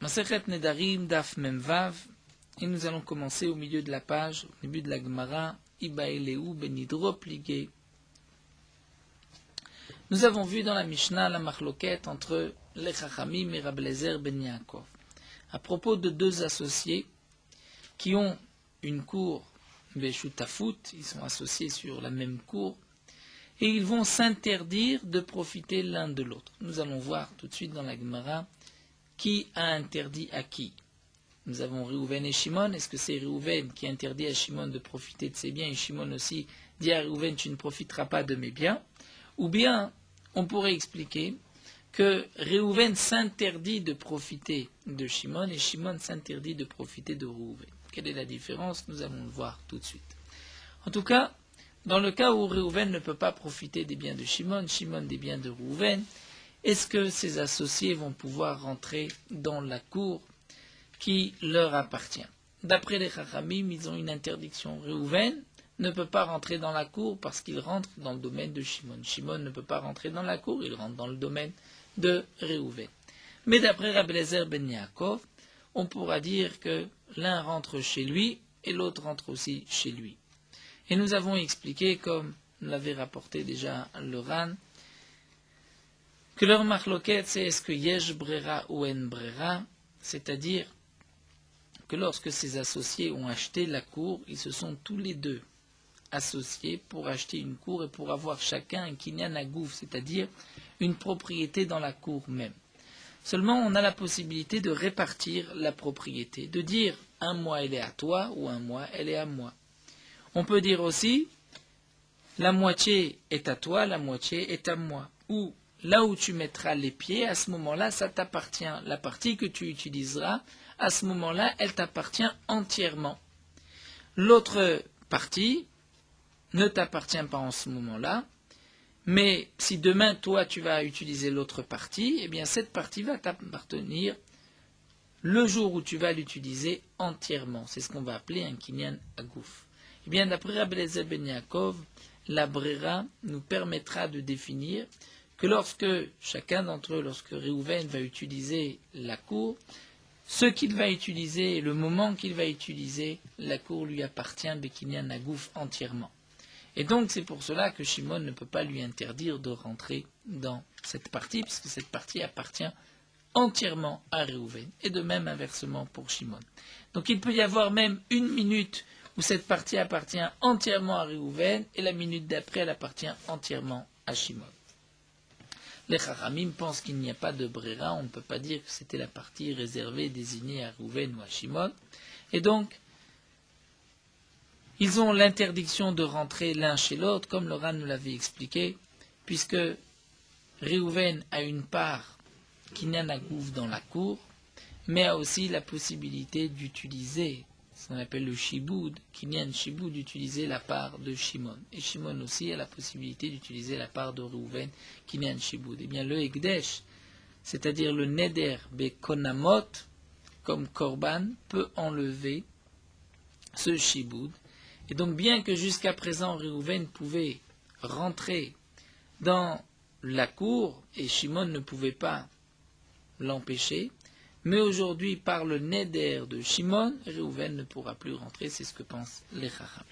Masechet Nedarim, Daf Memvav, et nous allons commencer au milieu de la page, au début de la Gemara, Ibaeleu Benidro Pligé. Nous avons vu dans la Mishnah la marloquette entre les Chachamim et Rabbi Eliezer ben Yaakov, à propos de deux associés qui ont une cour, Beshutafut, ils sont associés sur la même cour, et ils vont s'interdire de profiter l'un de l'autre. Nous allons voir tout de suite dans la Gemara qui a interdit à qui. Nous avons Réhouven et Shimon. Est-ce que c'est Réhouven qui interdit à Shimon de profiter de ses biens et Shimon aussi dit à Réhouven tu ne profiteras pas de mes biens? Ou bien on pourrait expliquer que Réhouven s'interdit de profiter de Shimon et Shimon s'interdit de profiter de Réhouven. Quelle est la différence? Nous allons le voir tout de suite. En tout cas, dans le cas où Réhouven ne peut pas profiter des biens de Shimon, Shimon des biens de Réhouven, est-ce que ces associés vont pouvoir rentrer dans la cour qui leur appartient? D'après les Chachamim, ils ont une interdiction. Réhouven ne peut pas rentrer dans la cour parce qu'il rentre dans le domaine de Shimon. Shimon ne peut pas rentrer dans la cour, il rentre dans le domaine de Réhouven. Mais d'après Rabbi Eliezer ben Yaakov, on pourra dire que l'un rentre chez lui et l'autre rentre aussi chez lui. Et nous avons expliqué, comme l'avait rapporté déjà le Ran, que leur marloquette, c'est est-ce que yesh brera ou en brera, c'est-à-dire que lorsque ces associés ont acheté la cour, ils se sont tous les deux associés pour acheter une cour et pour avoir chacun un kinyan agouf, c'est-à-dire une propriété dans la cour même. Seulement, on a la possibilité de répartir la propriété, de dire un mois elle est à toi ou un mois elle est à moi. On peut dire aussi la moitié est à toi, la moitié est à moi. Ou là où tu mettras les pieds, à ce moment-là, ça t'appartient. La partie que tu utiliseras, à ce moment-là, elle t'appartient entièrement. L'autre partie ne t'appartient pas en ce moment-là, mais si demain, toi, tu vas utiliser l'autre partie, eh bien, cette partie va t'appartenir le jour où tu vas l'utiliser entièrement. C'est ce qu'on va appeler un kinyan agouf. Eh bien, d'après Rabbi Eliezer ben Yaakov, la brera nous permettra de définir que lorsque chacun d'entre eux, lorsque Réhouven va utiliser la cour, ce qu'il va utiliser et le moment qu'il va utiliser, la cour lui appartient, Bekinyan Agouf, entièrement. Et donc c'est pour cela que Shimon ne peut pas lui interdire de rentrer dans cette partie, puisque cette partie appartient entièrement à Réhouven, et de même inversement pour Shimon. Donc il peut y avoir même une minute où cette partie appartient entièrement à Réhouven, et la minute d'après, elle appartient entièrement à Shimon. Les Chachamim pensent qu'il n'y a pas de brera, on ne peut pas dire que c'était la partie réservée, désignée à Réhouven ou à Shimon. Et donc, ils ont l'interdiction de rentrer l'un chez l'autre, comme le Ran nous l'avait expliqué, puisque Réhouven a une part kinyan agouf dans la cour, mais a aussi la possibilité d'utiliser ce qu'on appelle le shiboud, kinyan shiboud, d'utiliser la part de Shimon. Et Shimon aussi a la possibilité d'utiliser la part de Réhouven, kinyan shiboud. Eh bien, le Ekdesh, c'est-à-dire le neder bekonamot, comme korban, peut enlever ce shiboud. Et donc, bien que jusqu'à présent, Réhouven pouvait rentrer dans la cour, et Shimon ne pouvait pas l'empêcher, mais aujourd'hui, par le neder de Shimon, Réhouven ne pourra plus rentrer, c'est ce que pensent les Chachamim.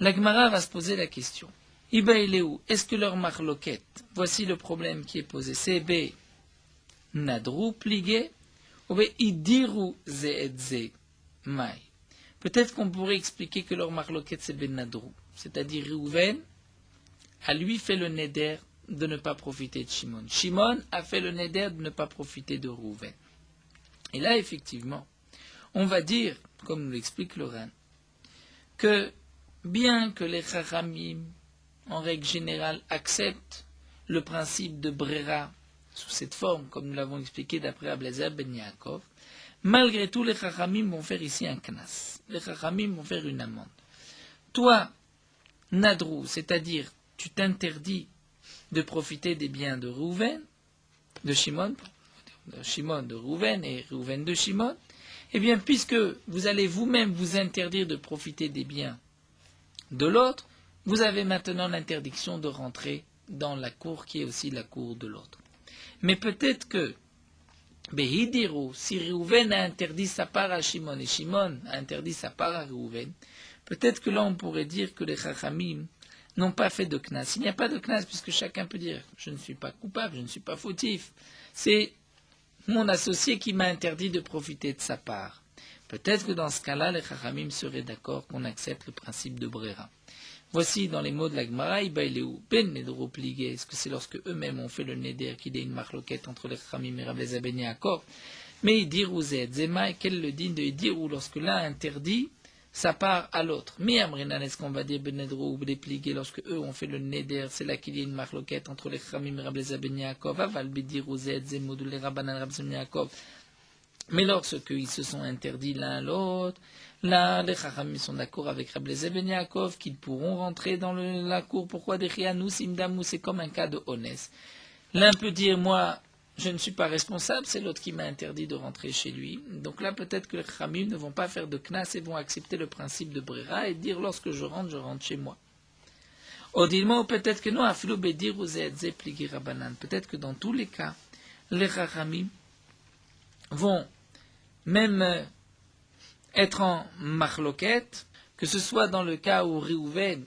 La Gemara va se poser la question. Ibaeleu, est-ce que leur marloquette, voici le problème qui est posé, c'est B, nadru pligé, ou B, idiru ze et ze, mai. Peut-être qu'on pourrait expliquer que leur marloquette c'est Ben Nadru, c'est-à-dire Réhouven a lui fait le neder de ne pas profiter de Shimon. Shimon a fait le neder de ne pas profiter de Réhouven. Et là, effectivement, on va dire, comme nous l'explique le Ran, que bien que les Chachamim, en règle générale, acceptent le principe de brera sous cette forme, comme nous l'avons expliqué d'après Rabbi Eliezer ben Yaakov, malgré tout, les Chachamim vont faire ici un knas. Les Chachamim vont faire une amende. Toi, Nadrou, c'est-à-dire, tu t'interdis de profiter des biens de Réhouven, de Shimon de Réhouven et Réhouven de Shimon, eh bien, puisque vous allez vous-même vous interdire de profiter des biens de l'autre, vous avez maintenant l'interdiction de rentrer dans la cour qui est aussi la cour de l'autre. Mais peut-être que Behidiru, si Réhouven a interdit sa part à Shimon et Shimon a interdit sa part à Réhouven, peut-être que là on pourrait dire que les Chachamim n'ont pas fait de knas. Il n'y a pas de knas puisque chacun peut dire je ne suis pas coupable, je ne suis pas fautif. C'est mon associé qui m'a interdit de profiter de sa part. Peut-être que dans ce cas-là, les Chachamim seraient d'accord qu'on accepte le principe de Brera. Voici dans les mots de la Gemara, Ben Nedro Pligé, est-ce que c'est lorsque eux-mêmes ont fait le Neder qu'il y a une marloquette entre les Chachamim et Rabbi Ben Yaakov? Mais Idirou Zed Zema, quel le digne de Idirou lorsque l'un interdit sa part à l'autre? Mais Amrinan, est-ce qu'on va dire Ben Nedro ou Ben Pligé lorsque eux ont fait le Neder, c'est là qu'il y a une marloquette entre les Chachamim et Rabbi Ben Yaakov? Aval Bidirou Zed Zemo de les Rabbanan Rabbi Ben Yaakov. Mais lorsqu'ils se sont interdits l'un l'autre, là, les Chachamim sont d'accord avec Rabbi Ben Yaakov qu'ils pourront rentrer dans la cour. Pourquoi Dechianu Simdamu? C'est comme un cas de honnête. L'un peut dire, moi, je ne suis pas responsable, c'est l'autre qui m'a interdit de rentrer chez lui. Donc là, peut-être que les Chachamim ne vont pas faire de knas et vont accepter le principe de Brera et dire, lorsque je rentre chez moi. Odilmo, peut-être que non, Afilou Bedir ou Zeedze Pligi Rabanan. Peut-être que dans tous les cas, les Chachamim vont même être en marloquette, que ce soit dans le cas où Réhouven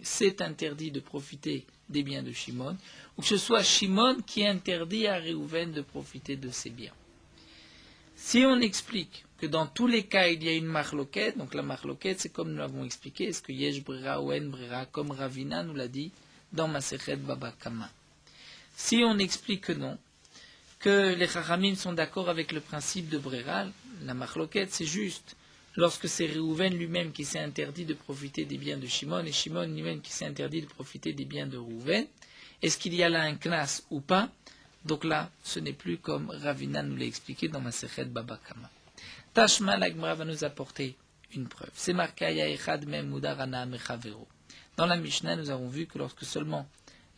c'est interdit de profiter des biens de Shimon, ou que ce soit Shimon qui interdit à Réhouven de profiter de ses biens. Si on explique que dans tous les cas il y a une marloquette, donc la marloquette c'est comme nous l'avons expliqué, est-ce que Yesh Brera ou En Brera, comme Ravina nous l'a dit dans Masechet Baba Kama. Si on explique que non, que les Chachamim sont d'accord avec le principe de Brera, la marloquette c'est juste lorsque c'est Réhouven lui-même qui s'est interdit de profiter des biens de Shimon et Shimon lui-même qui s'est interdit de profiter des biens de Réhouven. Est-ce qu'il y a là un knas ou pas? Donc là, ce n'est plus comme Ravina nous l'a expliqué dans Masechet Baba Kama. Tashma l'Agmara va nous apporter une preuve. C'est marqué Aya Echad Mem Mudar Ana Mechavero. Dans la Mishnah, nous avons vu que lorsque seulement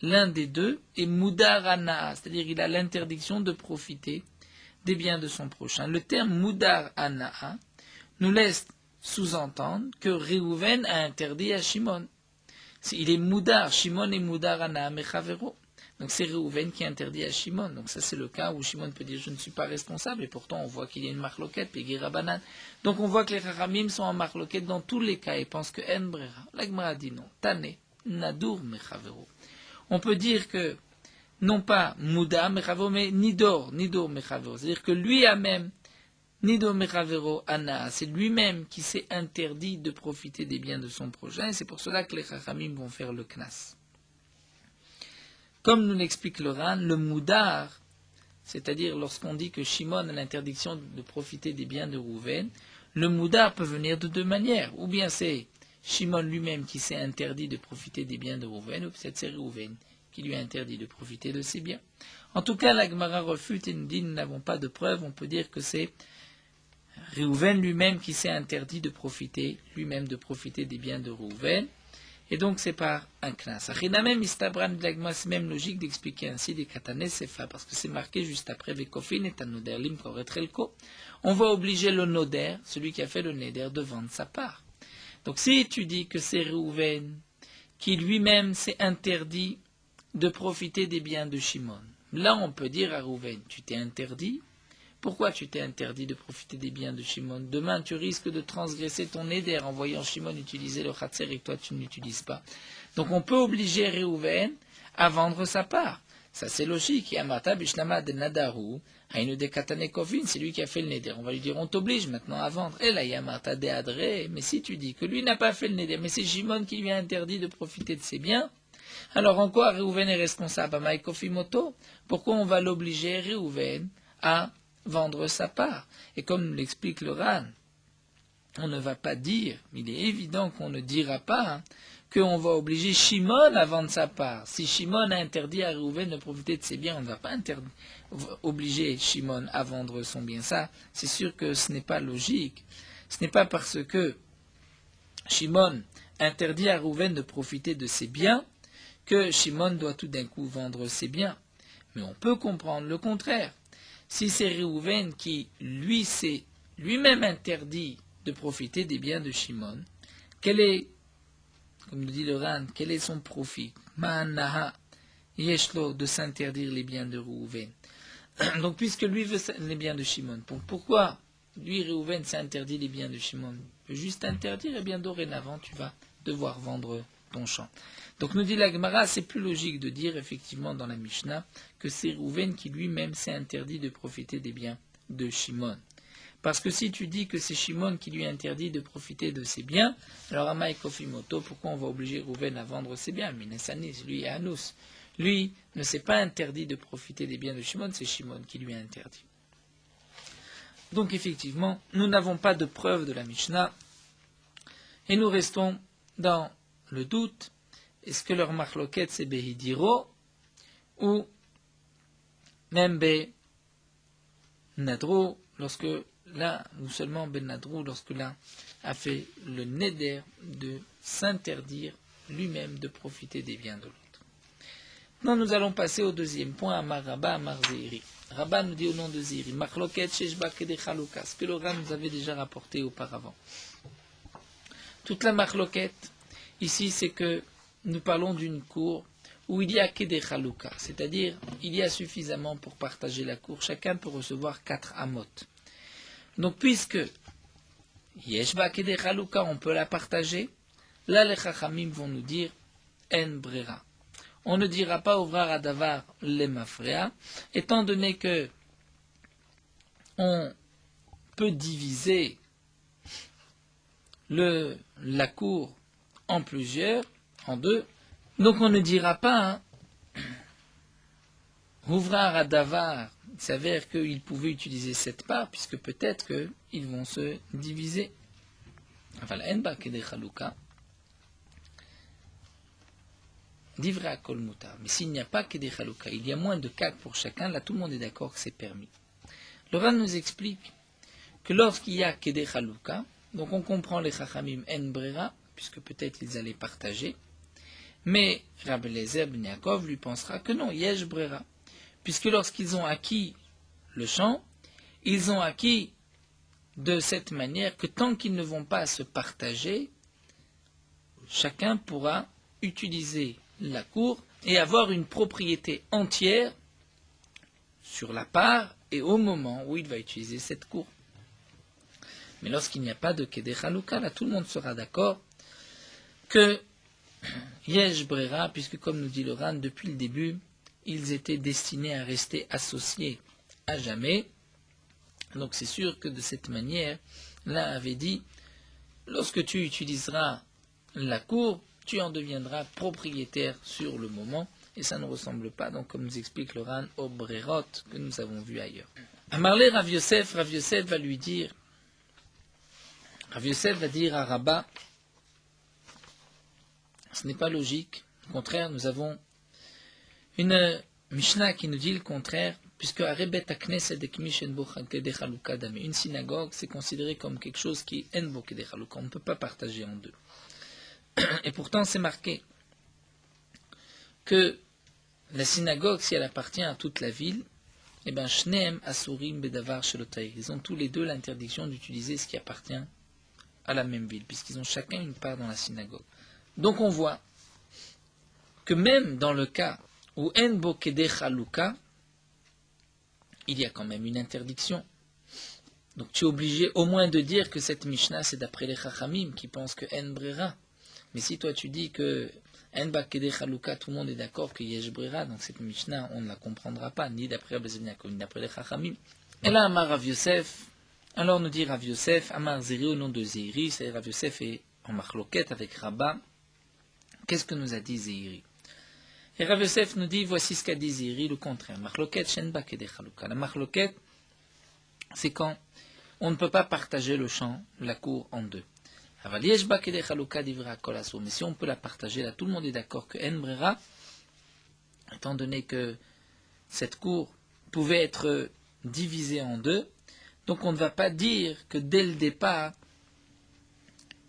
l'un des deux est Mudar Ana, c'est-à-dire il a l'interdiction de profiter des biens de son prochain. Le terme Mudar Ana nous laisse sous-entendre que Réhouven a interdit à Shimon. Il est Mudar, Shimon est Mudar Ana Mechavero. Donc c'est Réhouven qui interdit à Shimon. Donc ça c'est le cas où Shimon peut dire je ne suis pas responsable et pourtant on voit qu'il y a une marloquette, Pegi Rabanan. Donc on voit que les Chachamim sont en marloquette dans tous les cas et pensent que En Brera. La Gemara dit non. Tane, Nadur Mechavero. On peut dire que non pas Mouda Mechavero mais Nidor Mechavero. C'est-à-dire que lui a même Nidor Mechavero Ana. C'est lui-même qui s'est interdit de profiter des biens de son prochain et c'est pour cela que les Chachamim vont faire le Knas. Comme nous l'explique le Ran, le Moudar, c'est-à-dire lorsqu'on dit que Shimon a l'interdiction de profiter des biens de Rouven, le Moudar peut venir de deux manières. Ou bien c'est Shimon lui-même qui s'est interdit de profiter des biens de Rouven, ou peut-être c'est Rouven qui lui a interdit de profiter de ses biens. En tout cas, la Gemara refute et nous dit nous n'avons pas de preuve, on peut dire que c'est Rouven lui-même qui s'est interdit de profiter des biens de Rouven. Et donc c'est par un knas. Achinamem istabran d'lagma, c'est même logique d'expliquer ainsi des katanes sefa, parce que c'est marqué juste après Vekofin et Tanoder lim koretrelko. On va obliger le noder, celui qui a fait le neder, de vendre sa part. Donc si tu dis que c'est Réhouven qui lui-même s'est interdit de profiter des biens de Shimon, là on peut dire à Réhouven, tu t'es interdit. Pourquoi tu t'es interdit de profiter des biens de Shimon? Demain, tu risques de transgresser ton éder en voyant Shimon utiliser le khatser et que toi, tu ne l'utilises pas. Donc, on peut obliger Réhouven à vendre sa part. Ça, c'est logique. Yamata bishlama de nadaru, hainu de katanekovin, c'est lui qui a fait le neder. On va lui dire, on t'oblige maintenant à vendre. Et là, Yamata de adre, mais si tu dis que lui n'a pas fait le neder, mais c'est Shimon qui lui a interdit de profiter de ses biens, alors en quoi Réhouven est responsable? Amaikofimoto? Pourquoi on va l'obliger, Réhouven, à vendre sa part? Et comme l'explique le Ran, on ne va pas dire, il est évident qu'on ne dira pas qu'on va obliger Shimon à vendre sa part. Si Shimon a interdit à Réhouven de profiter de ses biens, on ne va pas obliger Shimon à vendre son bien. Ça, c'est sûr que ce n'est pas logique. Ce n'est pas parce que Shimon interdit à Réhouven de profiter de ses biens que Shimon doit tout d'un coup vendre ses biens. Mais on peut comprendre le contraire. Si c'est Réhouven qui, lui, s'est lui-même interdit de profiter des biens de Shimon, quel est, comme le dit le Ran, quel est son profit? Ma'anaha yeshlo de s'interdire les biens de Réhouven. Donc, puisque lui veut les biens de Shimon, pourquoi lui, Réhouven, s'est interdit les biens de Shimon? Il peut juste interdire, et bien dorénavant, tu vas devoir vendre ton champ. Donc, nous dit la Gemara, c'est plus logique de dire, effectivement, dans la Mishnah, que c'est Réhouven qui lui-même s'est interdit de profiter des biens de Shimon. Parce que si tu dis que c'est Shimon qui lui interdit de profiter de ses biens, alors Amaï Kofimoto, pourquoi on va obliger Réhouven à vendre ses biens? Minasanis, lui et Anous. Lui ne s'est pas interdit de profiter des biens de Shimon, c'est Shimon qui lui a interdit. Donc effectivement, nous n'avons pas de preuve de la Mishnah et nous restons dans le doute. Est-ce que leur marloquette c'est Behidiro ou même Benadro lorsque là, ou seulement Benadro lorsque l'un a fait le neder de s'interdire lui-même de profiter des biens de l'autre. Maintenant, nous allons passer au deuxième point, Amar Rabba, Amar Zeiri. Rabba nous dit au nom de Zeiri, Machloket Sheshba Kede Chaluka, ce que le Ran nous avait déjà rapporté auparavant. Toute la Machloket, ici, c'est que nous parlons d'une cour où il y a Kede Chaluka, c'est-à-dire il y a suffisamment pour partager la cour. Chacun peut recevoir 4 amot. Donc, puisque Yeshba Kede Chaluka, on peut la partager, là, les Chachamim vont nous dire En Brera. On ne dira pas ouvrar à davar les mafréa, étant donné que on peut diviser la cour en plusieurs, en deux. Donc on ne dira pas ouvrar à davar. Il s'avère qu'ils pouvaient utiliser cette part, puisque peut-être qu'ils vont se diviser. Enfin, la enba kede chaluka. D'ivra kol mutar. Mais s'il n'y a pas que des chalouka, il y a moins de 4 pour chacun, là tout le monde est d'accord que c'est permis. Le Ran nous explique que lorsqu'il y a que des chalouka, donc on comprend les chachamim en brera, puisque peut-être ils allaient partager, mais Rabbi Eliezer ben Yaakov lui pensera que non, yesh brera, puisque lorsqu'ils ont acquis le champ, ils ont acquis de cette manière que tant qu'ils ne vont pas se partager, chacun pourra utiliser la cour et avoir une propriété entière sur la part et au moment où il va utiliser cette cour. Mais lorsqu'il n'y a pas de Kedei Chaluka, là tout le monde sera d'accord que Yesh Brera, puisque comme nous dit le Ran, depuis le début, ils étaient destinés à rester associés à jamais. Donc c'est sûr que de cette manière, l'un avait dit, lorsque tu utiliseras la cour, tu en deviendras propriétaire sur le moment, et ça ne ressemble pas, donc comme nous explique le Ran, au Brerot que nous avons vu ailleurs. Amarle Rav Yosef va lui dire, Rav Yosef va dire à Rabba, ce n'est pas logique, au contraire, nous avons une Mishnah qui nous dit le contraire, puisque une synagogue, c'est considéré comme quelque chose qui est en de chaluka, on ne peut pas partager en deux. Et pourtant, c'est marqué que la synagogue, si elle appartient à toute la ville, eh bien, shneem asurim bedavar shelotair. Ils ont tous les deux l'interdiction d'utiliser ce qui appartient à la même ville, puisqu'ils ont chacun une part dans la synagogue. Donc, on voit que même dans le cas où en bo kedei chaluka, il y a quand même une interdiction. Donc, tu es obligé au moins de dire que cette Mishnah, c'est d'après les Chachamim qui pensent que en brera. Mais si toi tu dis que en ba kedei chaluka, tout le monde est d'accord que yesh brera, donc cette Mishnah, on ne la comprendra pas, ni d'après Rabbi Yaakov, ni d'après les Chachamim. Et là, Amar Rav Yosef, alors nous dit Rav Yosef, Amar Zeri au nom de Zeiri, c'est Rav Yosef est en machloket avec Rabba. Qu'est-ce que nous a dit Zeiri? Et Rav Yosef nous dit, voici ce qu'a dit Zeiri, le contraire. Machloket shen ba kedei chaluka. La machloket, c'est quand on ne peut pas partager le champ, la cour en deux. Mais si on peut la partager, là tout le monde est d'accord que en brera, étant donné que cette cour pouvait être divisée en deux, donc on ne va pas dire que dès le départ,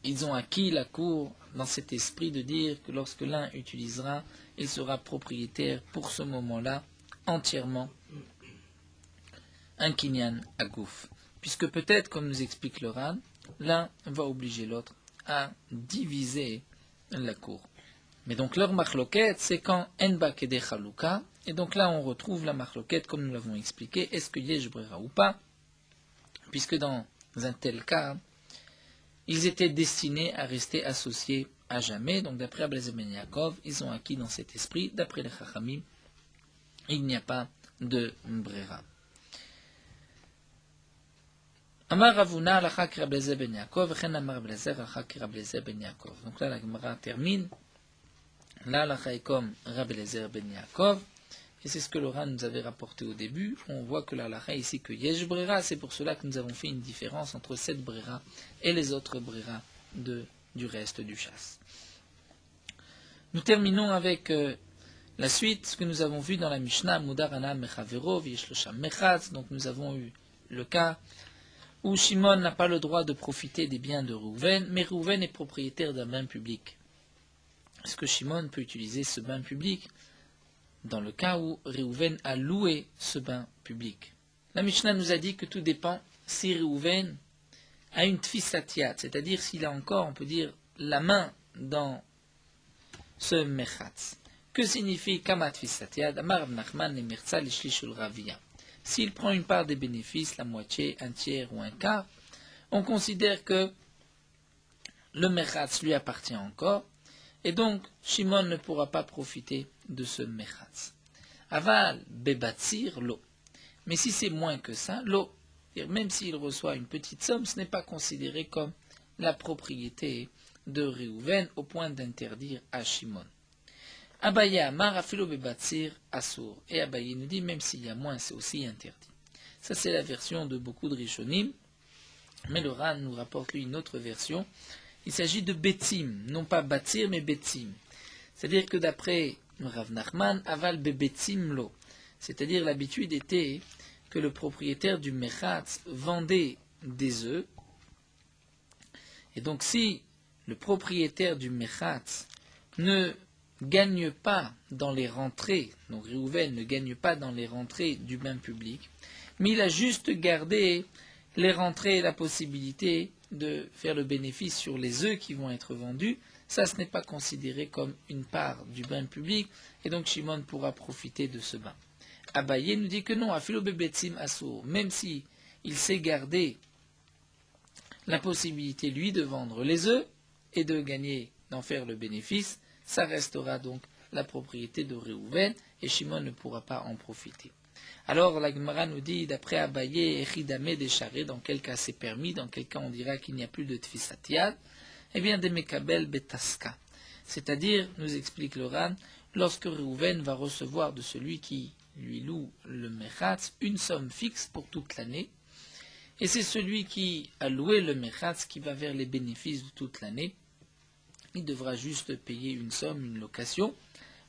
ils ont acquis la cour dans cet esprit de dire que lorsque l'un utilisera, il sera propriétaire pour ce moment-là entièrement un kinyan agouf. Puisque peut-être, comme nous explique le Ran, l'un va obliger l'autre à diviser la cour. Mais donc leur machloket, c'est quand enba kede chaluka, et donc là on retrouve la machloket comme nous l'avons expliqué, est-ce que yesh brera ou pas, puisque dans un tel cas, ils étaient destinés à rester associés à jamais. Donc d'après Abelazar ben Yaakov, ils ont acquis dans cet esprit, d'après les Chachamim, il n'y a pas de brera. Amar Ravuna alakha ki Abelazar ben Yaakov, chen amar Abelazar alakha ki Abelazar ben Yaakov. Donc là la Gemara termine. Là alakha est comme Abelazar ben Yaakov. Et c'est ce que Laurent nous avait rapporté au début. On voit que la halakha ici que yesh brera, c'est pour cela que nous avons fait une différence entre cette brera et les autres brera du reste du chasse. Nous terminons avec la suite, ce que nous avons vu dans la Mishnah, Mudar ana mechavero v'yeshlosha mechatz. Donc nous avons eu le cas où Shimon n'a pas le droit de profiter des biens de Reuven, mais Reuven est propriétaire d'un bain public. Est-ce que Shimon peut utiliser ce bain public dans le cas où Reuven a loué ce bain public? La Mishnah nous a dit que tout dépend si Reuven a une tfisat yad, c'est-à-dire s'il a encore, on peut dire, la main dans ce mechatz. Que signifie kama tfisat yad? Amar Rav Nachman lemirtza lishlishul ravia. S'il prend une part des bénéfices, la moitié, un tiers ou un quart, on considère que le mechatz lui appartient encore, et donc Shimon ne pourra pas profiter de ce mechatz. Aval bebatzir l'eau. Mais si c'est moins que ça, l'eau, même s'il reçoit une petite somme, ce n'est pas considéré comme la propriété de Reuven au point d'interdire à Shimon. Abaye amar afilo bebatzir asur. Et Abaye nous dit même s'il y a moins, c'est aussi interdit. Ça c'est la version de beaucoup de Rishonim, mais le Ran nous rapporte lui une autre version. Il s'agit de betzim, non pas batzir mais betzim. C'est-à-dire que d'après Rav Nachman, aval bebetzim lo. C'est-à-dire l'habitude était que le propriétaire du mechatz vendait des œufs. Et donc si le propriétaire du mechatz ne gagne pas dans les rentrées, donc Reuven ne gagne pas dans les rentrées du bain public, mais il a juste gardé les rentrées et la possibilité de faire le bénéfice sur les œufs qui vont être vendus, ça ce n'est pas considéré comme une part du bain public, et donc Shimon pourra profiter de ce bain. Abaye nous dit que non, afilo bebetzim asur, même si il sait garder la possibilité lui de vendre les œufs et de gagner, d'en faire le bénéfice, ça restera donc la propriété de Reuven et Shimon ne pourra pas en profiter. Alors la Gemara nous dit, d'après Abaye, Echidame décharé, dans quel cas c'est permis, dans quel cas on dira qu'il n'y a plus de tfisat yad, eh bien de Mekabel betaska. C'est-à-dire, nous explique le Ran, lorsque Reuven va recevoir de celui qui lui loue le mechatz une somme fixe pour toute l'année, et c'est celui qui a loué le mechatz qui va vers les bénéfices de toute l'année, il devra juste payer une somme, une location.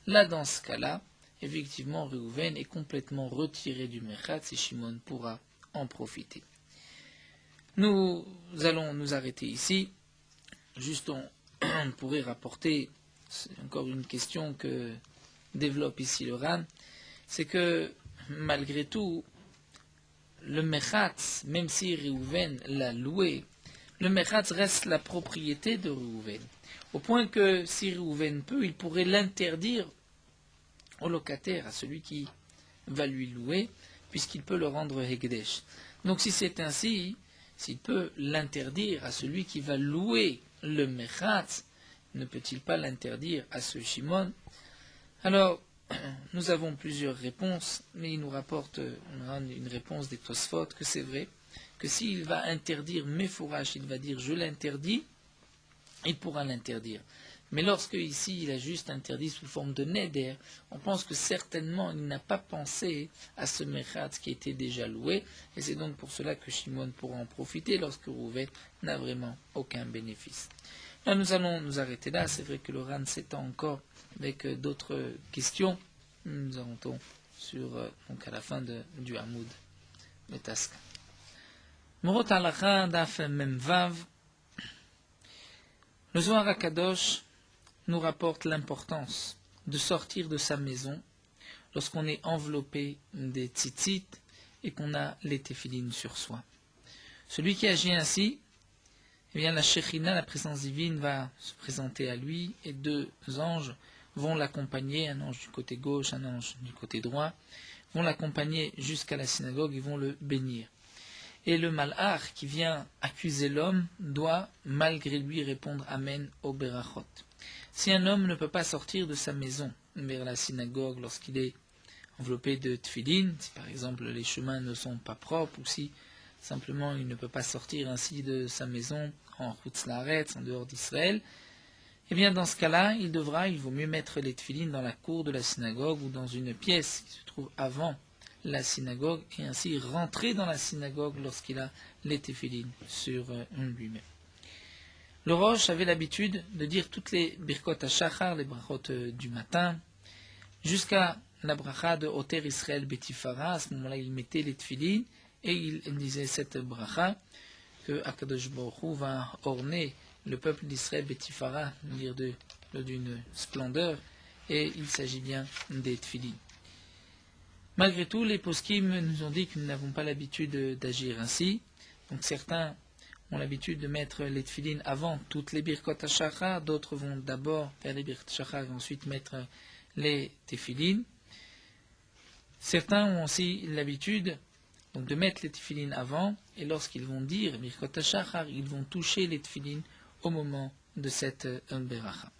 Là, dans ce cas-là, effectivement, Reuven est complètement retiré du mechatz et Shimon pourra en profiter. Nous allons nous arrêter ici. Juste, on pourrait rapporter encore une question que développe ici le Ran, c'est que malgré tout, le mechatz, même si Reuven l'a loué, le mechatz reste la propriété de Reuven. Au point que si Reuven peut, il pourrait l'interdire au locataire, à celui qui va lui louer, puisqu'il peut le rendre Hekdesh. Donc si c'est ainsi, s'il peut l'interdire à celui qui va louer le mechatz, ne peut-il pas l'interdire à ce Shimon? Alors, nous avons plusieurs réponses, mais il nous rapporte une réponse des Tosfot que c'est vrai, que s'il va interdire Mefourash, il va dire je l'interdis, il pourra l'interdire. Mais lorsque ici il a juste interdit sous forme de neder, on pense que certainement il n'a pas pensé à ce mechatz qui était déjà loué, et c'est donc pour cela que Shimon pourra en profiter lorsque Reuven n'a vraiment aucun bénéfice. Là, nous allons nous arrêter là. C'est vrai que le Ran s'étend encore avec d'autres questions. Nous arrêtons sur donc à la fin du Hamoud Metaska. Morot Halacha Daf Memvav. Le Zohar HaKadosh nous rapporte l'importance de sortir de sa maison lorsqu'on est enveloppé des tzitzit et qu'on a les téphilines sur soi. Celui qui agit ainsi, eh bien la Shekhinah, la présence divine, va se présenter à lui et deux anges vont l'accompagner, un ange du côté gauche, un ange du côté droit, vont l'accompagner jusqu'à la synagogue et vont le bénir. Et le malach qui vient accuser l'homme doit malgré lui répondre Amen au berachot. Si un homme ne peut pas sortir de sa maison vers la synagogue lorsqu'il est enveloppé de tfilin, si par exemple les chemins ne sont pas propres ou si simplement il ne peut pas sortir ainsi de sa maison en Chutz Laaretz, en dehors d'Israël, eh bien dans ce cas-là, il vaut mieux mettre les tfilin dans la cour de la synagogue ou dans une pièce qui se trouve avant la synagogue et ainsi rentrer dans la synagogue lorsqu'il a les tfilin sur lui-même. Le Rosh avait l'habitude de dire toutes les birkot hashachar, les brachot du matin, jusqu'à la bracha de Oter Israël Betifara. À ce moment-là, il mettait les tfilin et il disait cette bracha que Akadosh Baruch Hu va orner le peuple d'Israël Betifara, dire d'une splendeur, et il s'agit bien des tfilin. Malgré tout, les poskim nous ont dit que nous n'avons pas l'habitude d'agir ainsi. Donc certains ont l'habitude de mettre les tfilin avant toutes les birkot hashachar, d'autres vont d'abord faire les birkot hashachar et ensuite mettre les tefilin. Certains ont aussi l'habitude donc, de mettre les tefilin avant, et lorsqu'ils vont dire birkot hashachar, ils vont toucher les tefilin au moment de cette beracha.